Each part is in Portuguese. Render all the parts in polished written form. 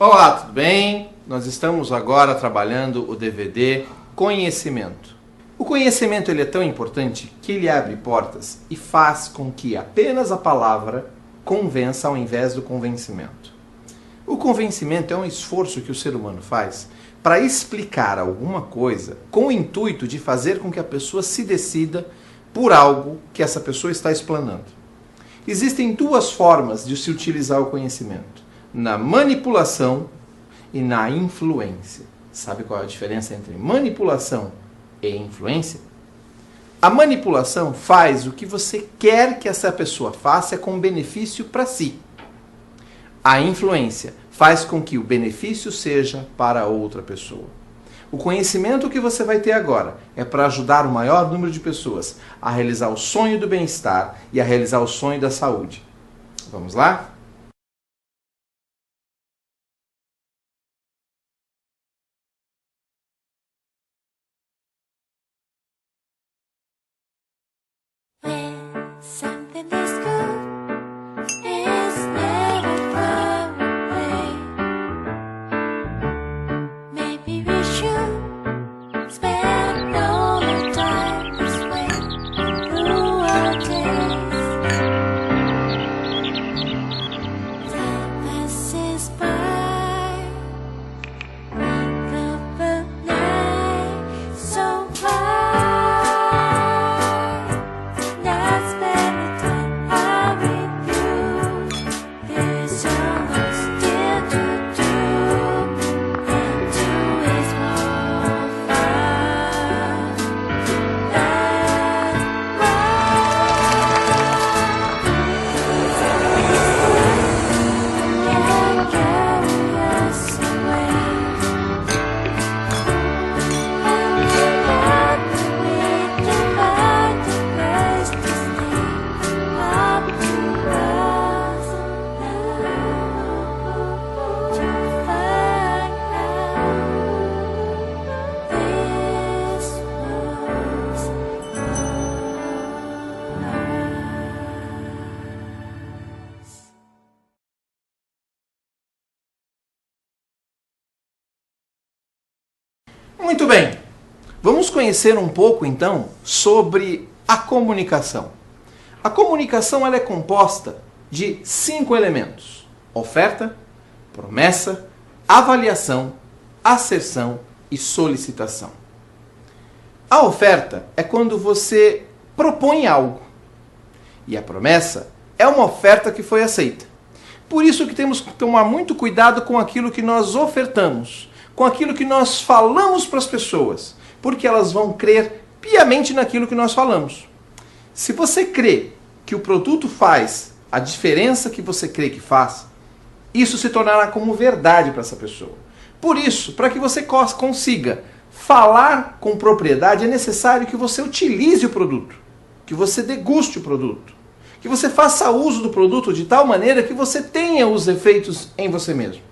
Olá, tudo bem? Nós estamos agora trabalhando o DVD Conhecimento. O conhecimento ele é tão importante que ele abre portas e faz com que apenas a palavra convença ao invés do convencimento. O convencimento é um esforço que o ser humano faz para explicar alguma coisa com o intuito de fazer com que a pessoa se decida por algo que essa pessoa está explanando. Existem duas formas de se utilizar o conhecimento: na manipulação e na influência. Sabe qual é a diferença entre manipulação e influência? A manipulação faz o que você quer que essa pessoa faça com benefício para si. A influência faz com que o benefício seja para outra pessoa. O conhecimento que você vai ter agora é para ajudar o maior número de pessoas a realizar o sonho do bem-estar e a realizar o sonho da saúde. Vamos lá? Something is good is never far away. Maybe we should spend all the time this way through our days. Time passes by, the night so bright. Muito bem, vamos conhecer um pouco então sobre a comunicação. A comunicação ela é composta de 5 elementos: oferta, promessa, avaliação, asserção e solicitação. A oferta é quando você propõe algo e a promessa é uma oferta que foi aceita. Por isso que temos que tomar muito cuidado com aquilo que nós ofertamos, com aquilo que nós falamos para as pessoas, porque elas vão crer piamente naquilo que nós falamos. Se você crê que o produto faz a diferença que você crê que faz, isso se tornará como verdade para essa pessoa. Por isso, para que você consiga falar com propriedade, é necessário que você utilize o produto, que você deguste o produto, que você faça uso do produto de tal maneira que você tenha os efeitos em você mesmo.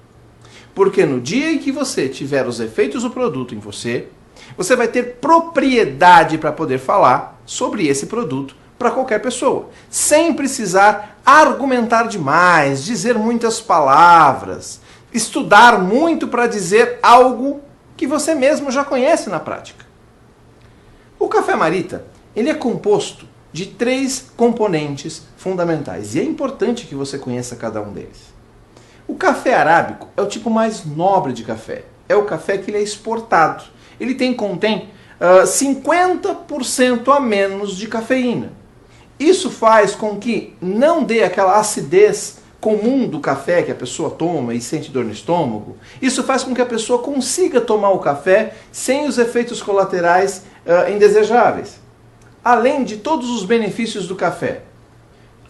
Porque no dia em que você tiver os efeitos do produto em você, você vai ter propriedade para poder falar sobre esse produto para qualquer pessoa, sem precisar argumentar demais, dizer muitas palavras, estudar muito para dizer algo que você mesmo já conhece na prática. O café Marita, ele é composto de 3 componentes fundamentais e é importante que você conheça cada um deles. O café arábico é o tipo mais nobre de café. É o café que ele é exportado. Ele contém 50% a menos de cafeína. Isso faz com que não dê aquela acidez comum do café que a pessoa toma e sente dor no estômago. Isso faz com que a pessoa consiga tomar o café sem os efeitos colaterais indesejáveis. Além de todos os benefícios do café.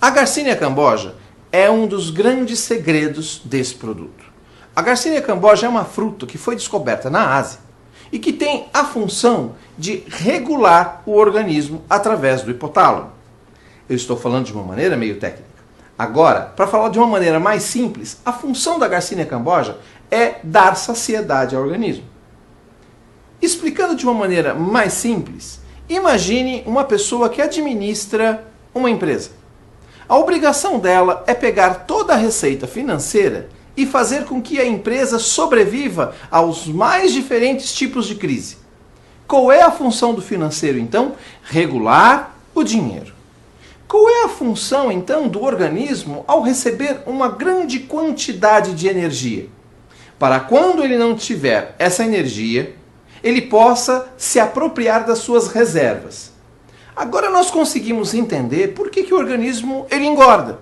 A Garcinia cambogia é um dos grandes segredos desse produto. A Garcinia cambogia é uma fruta que foi descoberta na Ásia e que tem a função de regular o organismo através do hipotálamo. Eu estou falando de uma maneira meio técnica. Agora, para falar de uma maneira mais simples, a função da Garcinia cambogia é dar saciedade ao organismo. Explicando de uma maneira mais simples, imagine uma pessoa que administra uma empresa. A obrigação dela é pegar toda a receita financeira e fazer com que a empresa sobreviva aos mais diferentes tipos de crise. Qual é a função do financeiro, então? Regular o dinheiro. Qual é a função, então, do organismo ao receber uma grande quantidade de energia? Para quando ele não tiver essa energia, ele possa se apropriar das suas reservas. Agora nós conseguimos entender por que o organismo ele engorda.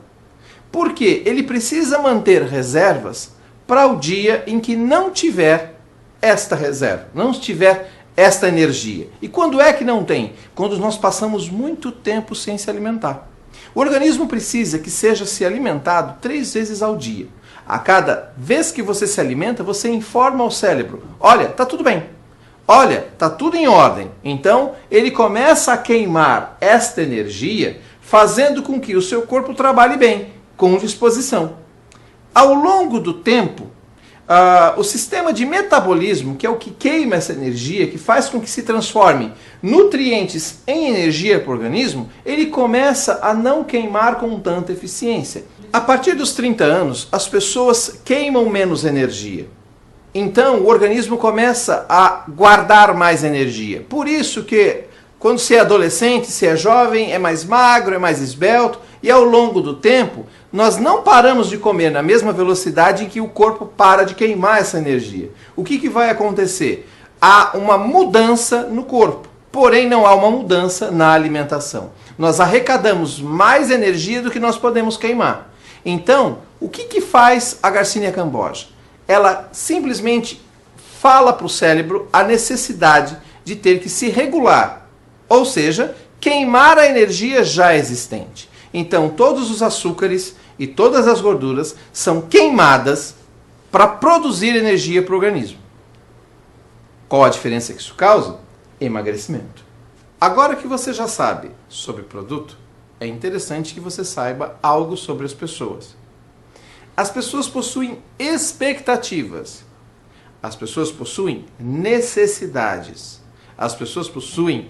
Porque ele precisa manter reservas para o dia em que não tiver esta reserva, não tiver esta energia. E quando é que não tem? Quando nós passamos muito tempo sem se alimentar. O organismo precisa que seja se alimentado 3 vezes ao dia. A cada vez que você se alimenta, você informa ao cérebro: olha, está tudo bem. Olha, está tudo em ordem. Então, ele começa a queimar esta energia, fazendo com que o seu corpo trabalhe bem, com disposição. Ao longo do tempo, o sistema de metabolismo, que é o que queima essa energia, que faz com que se transforme nutrientes em energia para o organismo, ele começa a não queimar com tanta eficiência. A partir dos 30 anos, as pessoas queimam menos energia. Então, o organismo começa a guardar mais energia. Por isso que, quando se é adolescente, se é jovem, é mais magro, é mais esbelto, e ao longo do tempo, nós não paramos de comer na mesma velocidade em que o corpo para de queimar essa energia. O que vai acontecer? Há uma mudança no corpo, porém não há uma mudança na alimentação. Nós arrecadamos mais energia do que nós podemos queimar. Então, o que faz a Garcinia cambogia? Ela simplesmente fala para o cérebro a necessidade de ter que se regular, ou seja, queimar a energia já existente. Então, todos os açúcares e todas as gorduras são queimadas para produzir energia para o organismo. Qual a diferença que isso causa? Emagrecimento. Agora que você já sabe sobre produto, é interessante que você saiba algo sobre as pessoas. As pessoas possuem expectativas. As pessoas possuem necessidades. As pessoas possuem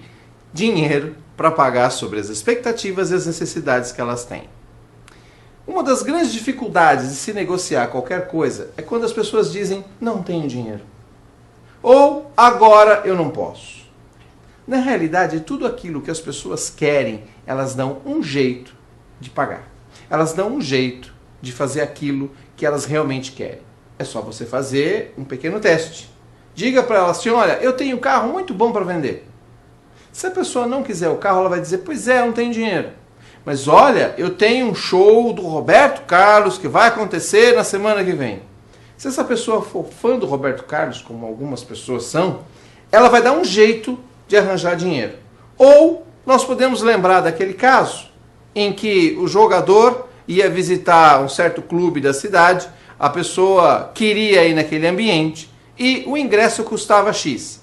dinheiro para pagar sobre as expectativas e as necessidades que elas têm. Uma das grandes dificuldades de se negociar qualquer coisa é quando as pessoas dizem: não tenho dinheiro. Ou agora eu não posso. Na realidade, tudo aquilo que as pessoas querem, elas dão um jeito de pagar. Elas dão um jeito de fazer aquilo que elas realmente querem. É só você fazer um pequeno teste. Diga para ela assim: olha, eu tenho um carro muito bom para vender. Se a pessoa não quiser o carro, ela vai dizer: pois é, eu não tenho dinheiro. Mas olha, eu tenho um show do Roberto Carlos que vai acontecer na semana que vem. Se essa pessoa for fã do Roberto Carlos, como algumas pessoas são, ela vai dar um jeito de arranjar dinheiro. Ou nós podemos lembrar daquele caso em que o jogador ia visitar um certo clube da cidade, a pessoa queria ir naquele ambiente e o ingresso custava X.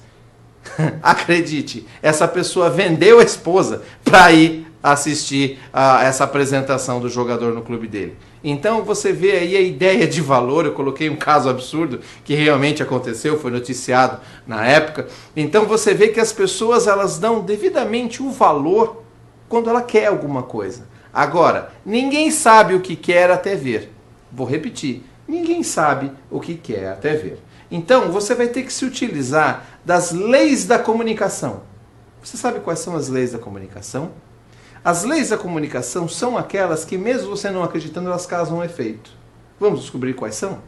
Acredite, essa pessoa vendeu a esposa para ir assistir a essa apresentação do jogador no clube dele. Então você vê aí a ideia de valor. Eu coloquei um caso absurdo que realmente aconteceu, foi noticiado na época. Então você vê que as pessoas elas dão devidamente o valor quando ela quer alguma coisa. Agora, ninguém sabe o que quer até ver. Vou repetir, ninguém sabe o que quer até ver. Então você vai ter que se utilizar das leis da comunicação. Você sabe quais são as leis da comunicação? As leis da comunicação são aquelas que, mesmo você não acreditando, elas causam um efeito. Vamos descobrir quais são?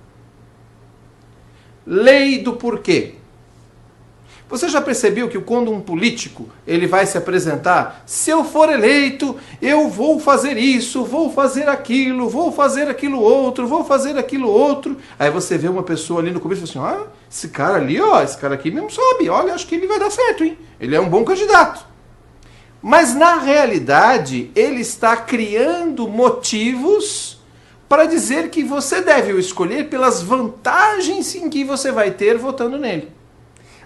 Lei do porquê. Você já percebeu que quando um político ele vai se apresentar, se eu for eleito, eu vou fazer isso, vou fazer aquilo outro, vou fazer aquilo outro. Aí você vê uma pessoa ali no começo e fala assim: ah, esse cara ali, ó, esse cara aqui mesmo sabe, olha, acho que ele vai dar certo, hein? Ele é um bom candidato. Mas na realidade, ele está criando motivos para dizer que você deve o escolher pelas vantagens em que você vai ter votando nele.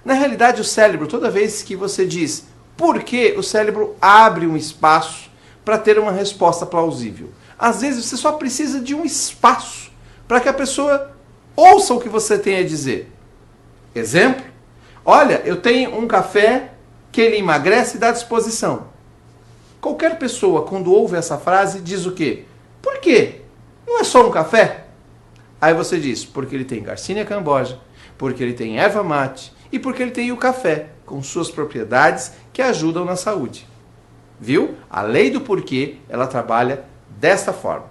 Na realidade, o cérebro, toda vez que você diz por quê, o cérebro abre um espaço para ter uma resposta plausível. Às vezes você só precisa de um espaço para que a pessoa ouça o que você tem a dizer. Exemplo: olha, eu tenho um café que ele emagrece e dá disposição. Qualquer pessoa, quando ouve essa frase, diz o quê? Por quê? Não é só um café? Aí você diz, porque ele tem Garcinia cambogia, porque ele tem erva mate e porque ele tem o café, com suas propriedades que ajudam na saúde. Viu? A lei do porquê, ela trabalha desta forma.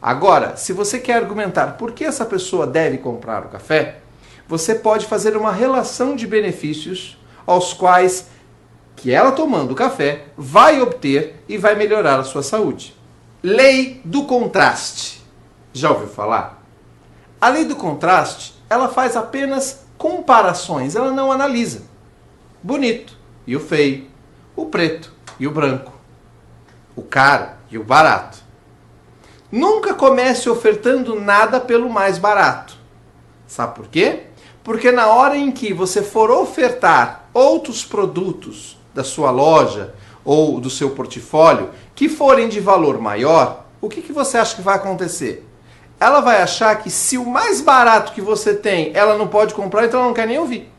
Agora, se você quer argumentar por que essa pessoa deve comprar o café, você pode fazer uma relação de benefícios aos quais que ela tomando o café vai obter e vai melhorar a sua saúde. Lei do contraste. Já ouviu falar? A lei do contraste, ela faz apenas comparações, ela não analisa. Bonito e o feio, o preto e o branco, o caro e o barato. Nunca comece ofertando nada pelo mais barato. Sabe por quê? Porque na hora em que você for ofertar outros produtos da sua loja ou do seu portfólio que forem de valor maior, o que você acha que vai acontecer? Ela vai achar que se o mais barato que você tem ela não pode comprar, então ela não quer nem ouvir.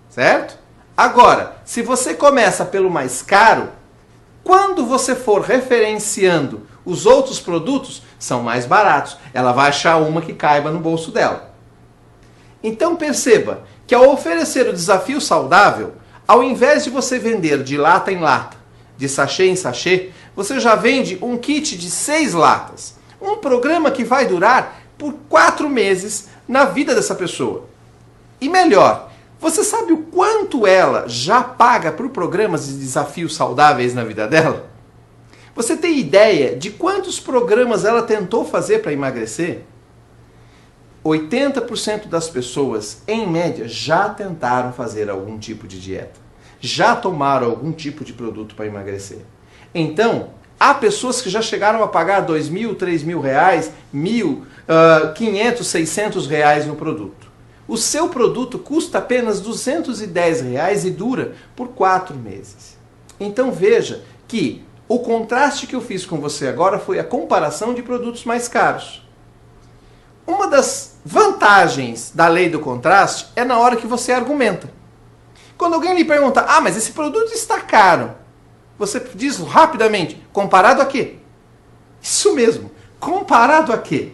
Certo? Agora, se você começa pelo mais caro, quando você for referenciando os outros produtos, são mais baratos. Ela vai achar uma que caiba no bolso dela. Então perceba que ao oferecer o desafio saudável, ao invés de você vender de lata em lata, de sachê em sachê, você já vende um kit de 6 latas. Um programa que vai durar por 4 meses na vida dessa pessoa. E melhor, você sabe o quanto ela já paga por programas de desafios saudáveis na vida dela? Você tem ideia de quantos programas ela tentou fazer para emagrecer? 80% das pessoas, em média, já tentaram fazer algum tipo de dieta. Já tomaram algum tipo de produto para emagrecer. Então, há pessoas que já chegaram a pagar R$2.000, R$3.000, R$1.000, R$500, R$600 no produto. O seu produto custa apenas R$210 e dura por 4 meses. Então veja que o contraste que eu fiz com você agora foi a comparação de produtos mais caros. Uma das vantagens da lei do contraste é na hora que você argumenta. Quando alguém lhe pergunta, mas esse produto está caro, você diz rapidamente, comparado a quê? Isso mesmo, comparado a quê?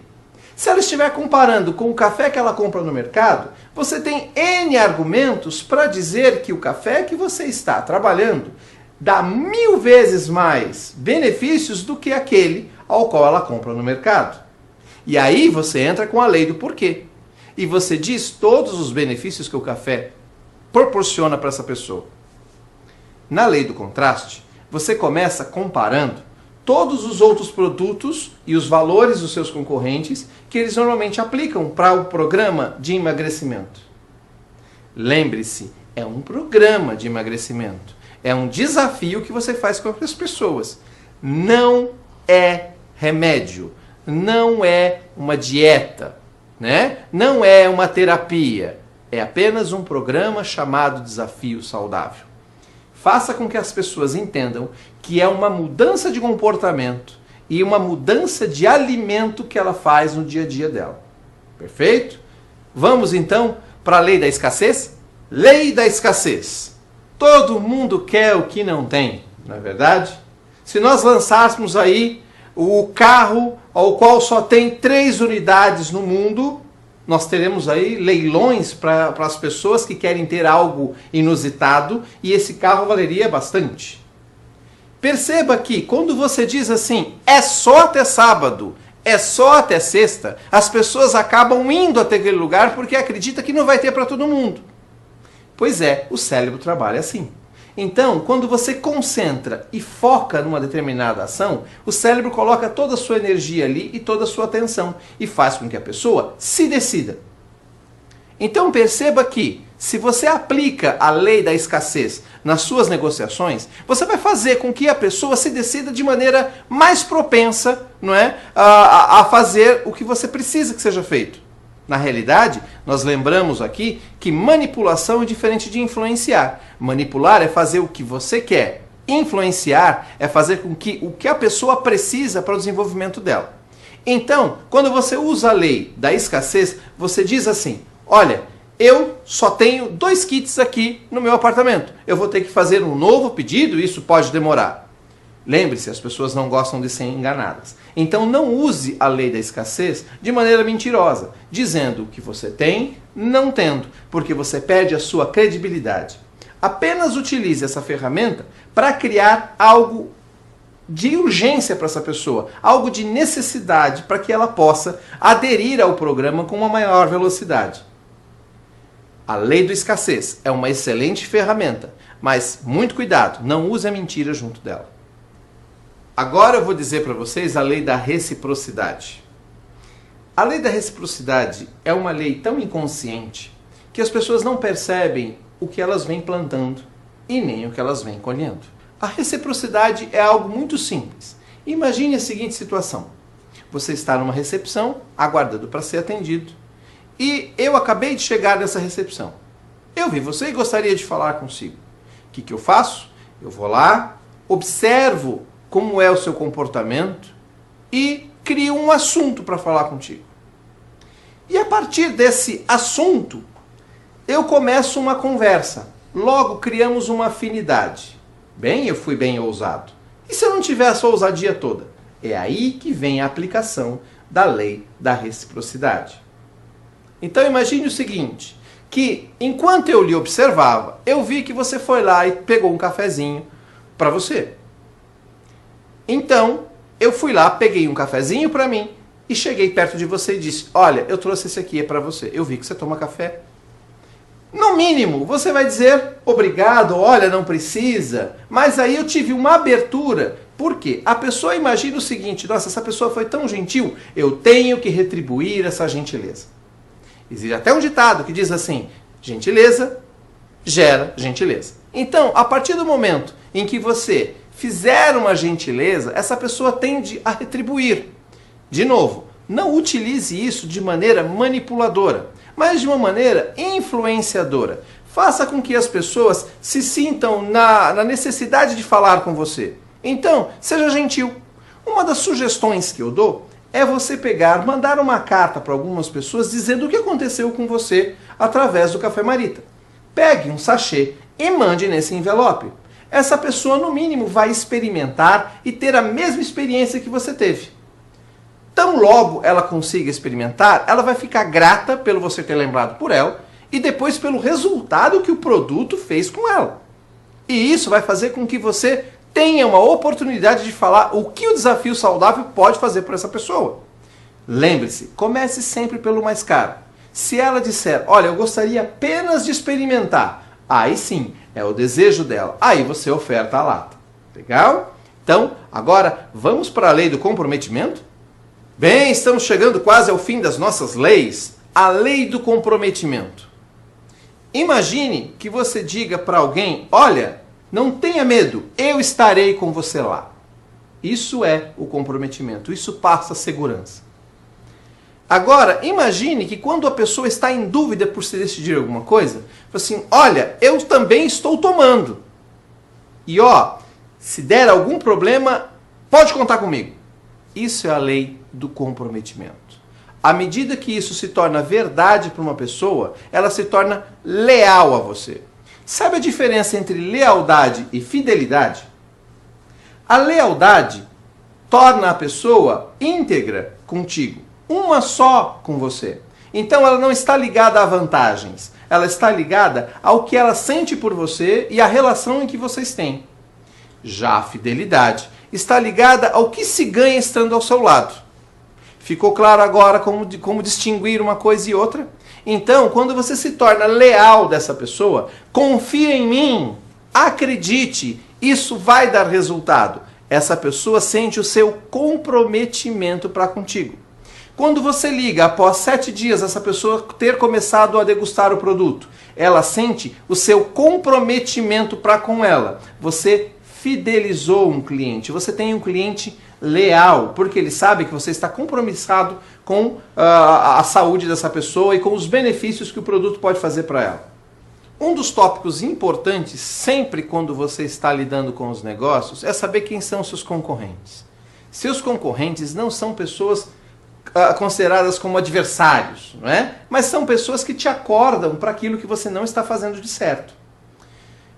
Se ela estiver comparando com o café que ela compra no mercado, você tem N argumentos para dizer que o café que você está trabalhando dá 1000 vezes mais benefícios do que aquele ao qual ela compra no mercado. E aí você entra com a lei do porquê. E você diz todos os benefícios que o café proporciona para essa pessoa. Na lei do contraste, você começa comparando todos os outros produtos e os valores dos seus concorrentes que eles normalmente aplicam para o programa de emagrecimento. Lembre-se, é um programa de emagrecimento. É um desafio que você faz com as pessoas. Não é remédio. Não é uma dieta, né? Não é uma terapia. É apenas um programa chamado Desafio Saudável. Faça com que as pessoas entendam que é uma mudança de comportamento e uma mudança de alimento que ela faz no dia a dia dela. Perfeito? Vamos então para a lei da escassez? Lei da escassez. Todo mundo quer o que não tem, não é verdade? Se nós lançássemos aí o carro ao qual só tem 3 unidades no mundo, nós teremos aí leilões para as pessoas que querem ter algo inusitado e esse carro valeria bastante. Perceba que quando você diz assim, é só até sábado, é só até sexta, as pessoas acabam indo até aquele lugar porque acreditam que não vai ter para todo mundo. Pois é, o cérebro trabalha assim. Então, quando você concentra e foca numa determinada ação, o cérebro coloca toda a sua energia ali e toda a sua atenção e faz com que a pessoa se decida. Então perceba que, se você aplica a lei da escassez nas suas negociações, você vai fazer com que a pessoa se decida de maneira mais propensa, não é, a fazer o que você precisa que seja feito. Na realidade, nós lembramos aqui que manipulação é diferente de influenciar. Manipular é fazer o que você quer. Influenciar é fazer com que o que a pessoa precisa para o desenvolvimento dela. Então, quando você usa a lei da escassez, você diz assim, olha, eu só tenho 2 kits aqui no meu apartamento. Eu vou ter que fazer um novo pedido e isso pode demorar. Lembre-se, as pessoas não gostam de ser enganadas. Então não use a lei da escassez de maneira mentirosa, dizendo que você tem, não tendo, porque você perde a sua credibilidade. Apenas utilize essa ferramenta para criar algo de urgência para essa pessoa, algo de necessidade para que ela possa aderir ao programa com uma maior velocidade. A lei da escassez é uma excelente ferramenta, mas muito cuidado, não use a mentira junto dela. Agora eu vou dizer para vocês a lei da reciprocidade. A lei da reciprocidade é uma lei tão inconsciente que as pessoas não percebem o que elas vêm plantando e nem o que elas vêm colhendo. A reciprocidade é algo muito simples. Imagine a seguinte situação. Você está numa recepção, aguardando para ser atendido, e eu acabei de chegar nessa recepção. Eu vi você e gostaria de falar consigo. O que eu faço? Eu vou lá, observo como é o seu comportamento e crio um assunto para falar contigo. E a partir desse assunto, eu começo uma conversa. Logo criamos uma afinidade. Bem, eu fui bem ousado. E se eu não tivesse a ousadia toda? É aí que vem a aplicação da lei da reciprocidade. Então imagine o seguinte, que enquanto eu lhe observava, eu vi que você foi lá e pegou um cafezinho para você. Então, eu fui lá, peguei um cafezinho para mim e cheguei perto de você e disse, olha, eu trouxe esse aqui, é para você. Eu vi que você toma café. No mínimo, você vai dizer, obrigado, olha, não precisa. Mas aí eu tive uma abertura. Por quê? A pessoa imagina o seguinte, nossa, essa pessoa foi tão gentil, eu tenho que retribuir essa gentileza. Existe até um ditado que diz assim, gentileza gera gentileza. Então, a partir do momento em que você fizer uma gentileza, essa pessoa tende a retribuir. De novo, não utilize isso de maneira manipuladora, mas de uma maneira influenciadora. Faça com que as pessoas se sintam na necessidade de falar com você. Então, seja gentil. Uma das sugestões que eu dou é você pegar, mandar uma carta para algumas pessoas dizendo o que aconteceu com você através do Café Marita. Pegue um sachê e mande nesse envelope. Essa pessoa, no mínimo, vai experimentar e ter a mesma experiência que você teve. Tão logo ela consiga experimentar, ela vai ficar grata pelo você ter lembrado por ela e depois pelo resultado que o produto fez com ela. E isso vai fazer com que você tenha uma oportunidade de falar o que o desafio saudável pode fazer por essa pessoa. Lembre-se, comece sempre pelo mais caro. Se ela disser, olha, eu gostaria apenas de experimentar, aí sim, é o desejo dela. Aí você oferta a lata. Legal? Então, agora vamos para a lei do comprometimento? Bem, estamos chegando quase ao fim das nossas leis. A lei do comprometimento. Imagine que você diga para alguém, olha, não tenha medo, eu estarei com você lá. Isso é o comprometimento, isso passa segurança. Agora, imagine que quando a pessoa está em dúvida por se decidir alguma coisa, fala assim, olha, eu também estou tomando. E ó, se der algum problema, pode contar comigo. Isso é a lei do comprometimento. À medida que isso se torna verdade para uma pessoa, ela se torna leal a você. Sabe a diferença entre lealdade e fidelidade? A lealdade torna a pessoa íntegra contigo, uma só com você. Então ela não está ligada a vantagens, ela está ligada ao que ela sente por você e à relação em que vocês têm. Já a fidelidade está ligada ao que se ganha estando ao seu lado. Ficou claro agora como distinguir uma coisa e outra? Então, quando você se torna leal dessa pessoa, confia em mim, acredite, isso vai dar resultado. Essa pessoa sente o seu comprometimento para contigo. Quando você liga após 7 dias, essa pessoa ter começado a degustar o produto, ela sente o seu comprometimento para com ela. Você fidelizou um cliente, você tem um cliente leal, porque ele sabe que você está compromissado com a saúde dessa pessoa e com os benefícios que o produto pode fazer para ela. Um dos tópicos importantes, sempre quando você está lidando com os negócios, é saber quem são seus concorrentes. Seus concorrentes não são pessoas consideradas como adversários, não é? Mas são pessoas que te acordam para aquilo que você não está fazendo de certo.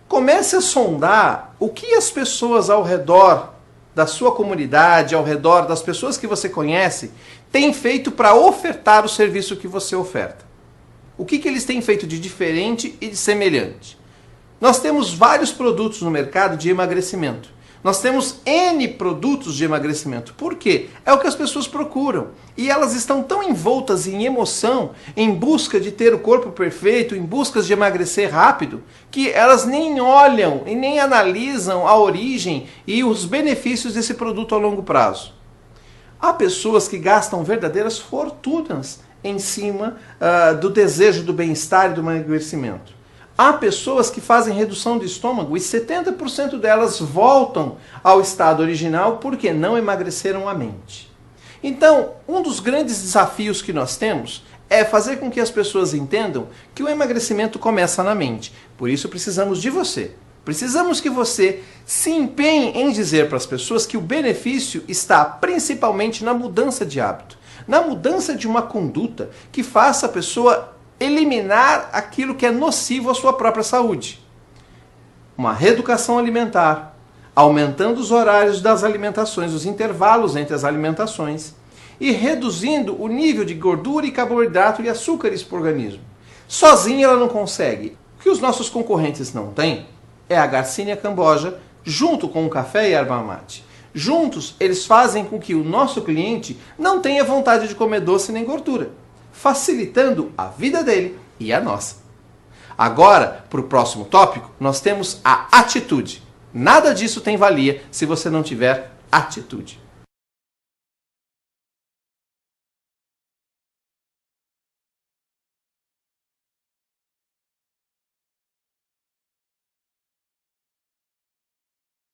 Comece a sondar o que as pessoas ao redor da sua comunidade, ao redor das pessoas que você conhece, têm feito para ofertar o serviço que você oferta? O que eles têm feito de diferente e de semelhante? Nós temos vários produtos no mercado de emagrecimento. Nós temos N produtos de emagrecimento. Por quê? É o que as pessoas procuram. E elas estão tão envoltas em emoção, em busca de ter o corpo perfeito, em busca de emagrecer rápido, que elas nem olham e nem analisam a origem e os benefícios desse produto a longo prazo. Há pessoas que gastam verdadeiras fortunas em cima do desejo do bem-estar e do emagrecimento. Há pessoas que fazem redução de estômago e 70% delas voltam ao estado original porque não emagreceram a mente. Então, um dos grandes desafios que nós temos é fazer com que as pessoas entendam que o emagrecimento começa na mente. Por isso precisamos de você. Precisamos que você se empenhe em dizer para as pessoas que o benefício está principalmente na mudança de hábito, na mudança de uma conduta que faça a pessoa eliminar aquilo que é nocivo à sua própria saúde. Uma reeducação alimentar, aumentando os horários das alimentações, os intervalos entre as alimentações e reduzindo o nível de gordura e carboidrato e açúcares para o organismo. Sozinha ela não consegue. O que os nossos concorrentes não têm é a Garcinia camboja junto com o café e a erva mate. Juntos, eles fazem com que o nosso cliente não tenha vontade de comer doce nem gordura, facilitando a vida dele e a nossa. Agora, para o próximo tópico, nós temos a atitude. Nada disso tem valia se você não tiver atitude.